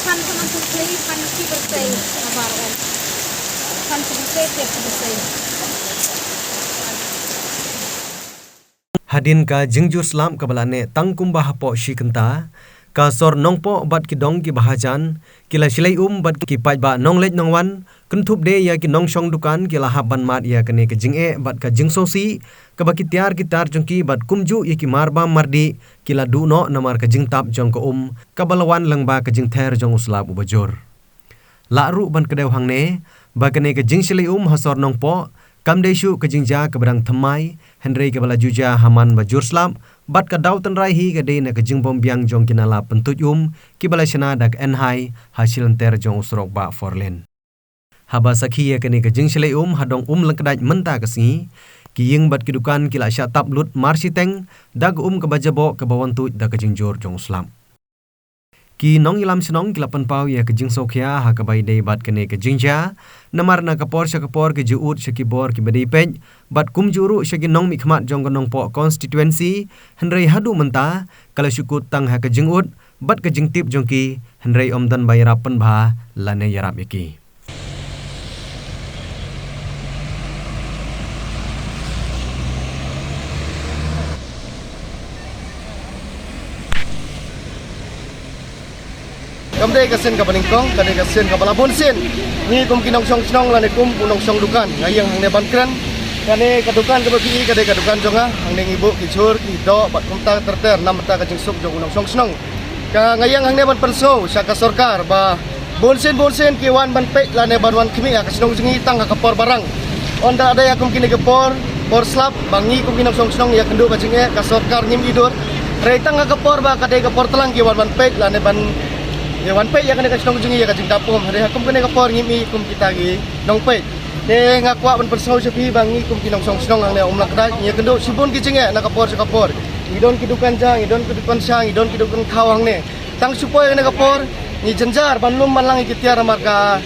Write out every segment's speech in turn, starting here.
pan teman tuh pan si bersih nabaran pan bersih tiap bersih. Hadin ka jingjur slam ka balane tangkum bahapo shikenta ka sor nongpo bat ki dong ki bahajan kila silai bat ki pai ba nonglet nongwan kentup de ya ki nongshong dukan kila haban mat ya kene ke jinge bat ka jingsosi ka baki tiar gitar jongki bat kumju ya ki marba mardi kila duno namar ka jingtap jong ko ka balawan langba ka jingther jong uslab ubajur la ru ban kedew hangne ba kene ke jing silai hasor nongpo kamdeshu ke jingja ke berang thamai Henry ke bala juja haman bajur slam bat ka daw tan rai hi ke de na ke jing bom biang jong kinala pentut ki bala shana dak enhai hasil ter jong usrok ba forlen haba sakhi ya kene ke jing shlei hadong langkadaj menta kasi ki ying bat ki dukan kila sya tap lut marsiteng dag ke bajabo ke bawantu da ke jingjor jong slam ki nong ilam senong kila panpau ya ke jing sokhya ha ka bai dei bat kene ke jingja namar na kapor ke juut syakibor ki bedei pej bat kum juru syaki nong mikmat jong nong po constituency henrei hadu menta kala syukut tang ha ke jingut bat ke jingtip jongki henrei omdan bayara penbha lane yarap yaki kamdei kasen ka paningkong kadai kasen ka balabon sen ni kum kinong song snong la ne kum punong song dukan ngayang hang ne bankran kane kadukan ka bagi kadai kadukan jonga hang ne ibu kicur ki do bat kum ta terter nam ta ka jingsuk jong punong song snong ka ngayang hang ne ban penso sya ka sarkar ba bonsen ki wan ban pe la ne ban wan kimi ka snong jingi tang ka kapor barang onda ada ya kum kini kapor por slap bangi kum kinong song snong ya kendu ka jinge ka sarkar nyim idur reitang ka kapor ba kadai kapor telang ki wan ban pe la ne ban ya wan pe ya kena ka snong jingi ya ka jing tapum hari hakum kena ka por ngimi kum kita gi nong pe de ngakwa ban persau sepi bangi kum kinong song snong ang ne umlak dai ya kendo sibun ki jinge na ka por idon ki dukan jang idon ki dukan sang idon ki dukan khawang ne tang supoi kena ka por ni jenjar ban lum man lang ki tiar amar ka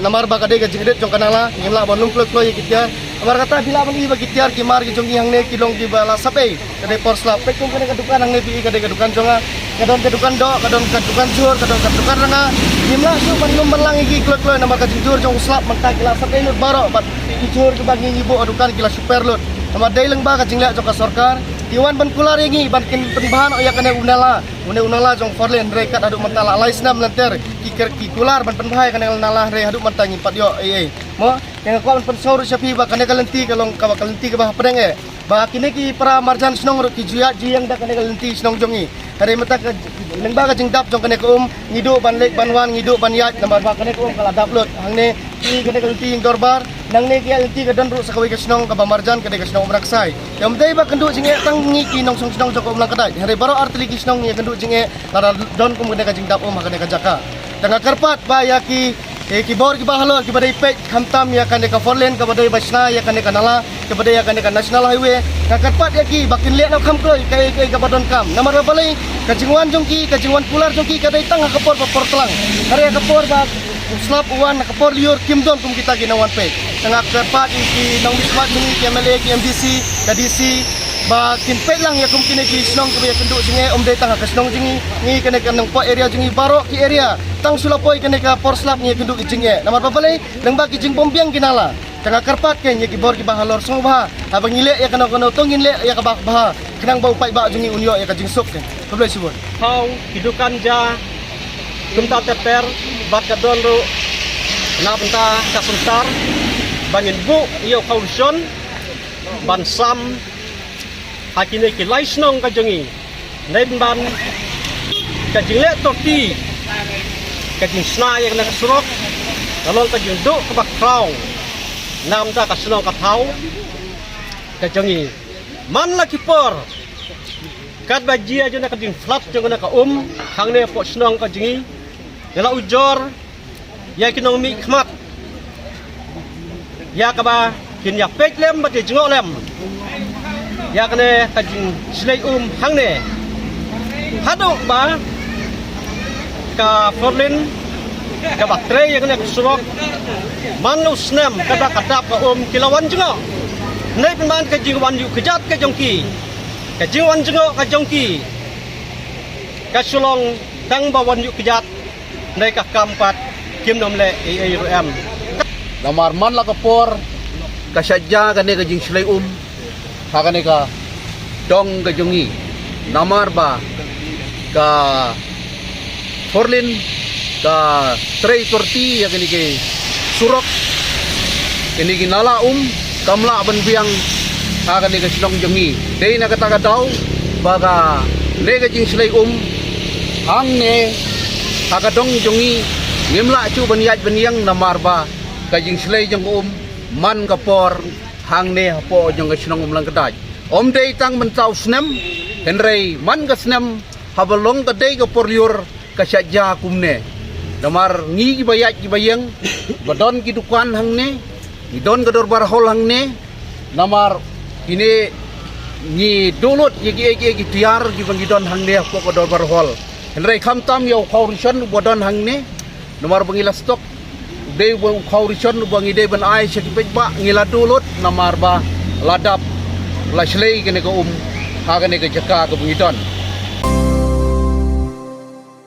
namar ba ka de ka jingdet jong kanala ngimla ban lum klok ki tiar amar kata bila bangi ba ki tiar ki mar ki jongi hang ne ki long ki bala sape ka de por slap pe kum kena ka dukan hang ne pi ka de ka dukan jonga kadon kedukan do kadon kedukan jur kadon kedukan ranga jimlah su manlum melang iki klot-klot nama ka jur jong slap mentak kila sakai lut barok bat jur ke bagi ibu adukan kila super lut nama dai leng ba ka jinglek jong ka sarkar tiwan ban kular ingi ban kin penbahan oya kena unala jong forlen rekat aduk mentala alai senam lanter ki kular ban penbahai kena nala re aduk mentangi pat yo mo yang ko ban pensor syapi ba kena kalenti kalong ka kalenti ke bah pedeng ba kini ki para marjan snong ki juya jiang da kena kalenti snong jongi hari mata ka lengba ka jingdap jong kena ko ngidu ban lek ban wan ngidu ban yat namar ba kena ko kala daplut hang ne ki kena kalenti ing dorbar nang ne ki kalenti ka don ru sakawi ka snong ka marjan kena ka snong meraksai yang dai ba kendu jinge tang ngi ki nong song snong jong ko ulang kadai hari baro artli ki snong ngi kendu jinge lara don ko kena ka jingdap kena ka jaka tengah karpat ba ya ki kibor ki bahalo ki badai pek khamtam ya kan ka forlen ka badai basna ya kan ka nala ka badai ya kan ka national highway ka karpat ya ki bakin liat nak kham koi kai ka badon kam namar balai ka jingwan jongki ka jingwan pular jongki ka dai tang ka por telang hari ka por ba slap uan ka por liur kimdon kum kita ki nawan pek tengah karpat ki nong bismat ni ki MLA ki MDC ka DC ba kin pe lang ya kum kini ki snong ka ya kendu jinge dai tang ka snong jingi ni kene ka nang po area jingi baro ki area tang sulapoi kene ka por slap ni kendu ki jinge namar papalai nang ba ki jing bombiang kinala tengah karpat ke ni ki bor ki bahalor song ba abang ile ya kana tongin le ya ka bah kenang bau pai ba jingi unyo ya ka jing sok ke papalai sibon hau hidukan ja kumta teper bat ka don ru na benta ka suntar bangin bu iyo kauson ban sam hakine ki laisnong ka jongi nen ban ka jingle torti ka jing sna yang na surok kalon ka jing do ka bakraw nam ta ka snong ka thau ka jongi man la ki por kat ba jia jona ka jing flat jong na ka hang ne po snong ka jingi dela ujor ya kinong mi khmat ya ka ba kin ya pek lem ba de jingo lem ya kene kajing slay hang ne hado ba ka forlin ka baktre ya kene surok manus nem kada kadap ka kilawan jengo nei penman kajing wan yu kejat ka jongki kajing wan jengo ka jongki ka sulong tang bawan yuk kejat nei ka kampat kim nom le ARM Namar man la kapor kasadya kane ka jing silay hakane ka dong ka jungi namar ba ka forlin ka tray torti ya kini ke surok kini ke nala kamla ban biang hakane ka sinong jungi dei na kata daw baga ne ka jing silay hang ne hakadong jungi ngimla chu banyat banyang namar ba kajing slay jong man kapor hang ne hapo jong sinong lang kadaj dei tang mentau snem henrei man ka snem habalong ka dei ka porliur ka syajja kumne namar ngi ki bayat ki bayang badon ki dukan hang ne idon ka dorbar hol hang ne namar ini ni dolot ki tiar ki bangidon hang ne hapo ka dorbar hol henrei khamtam yo khawrison bodon hang ne namar bangila stok dei bang khawrison bang ide ban ai sekipet ba ngila dulot namar ba ladap la slei kene ko ha kene ke jaka ko bangidon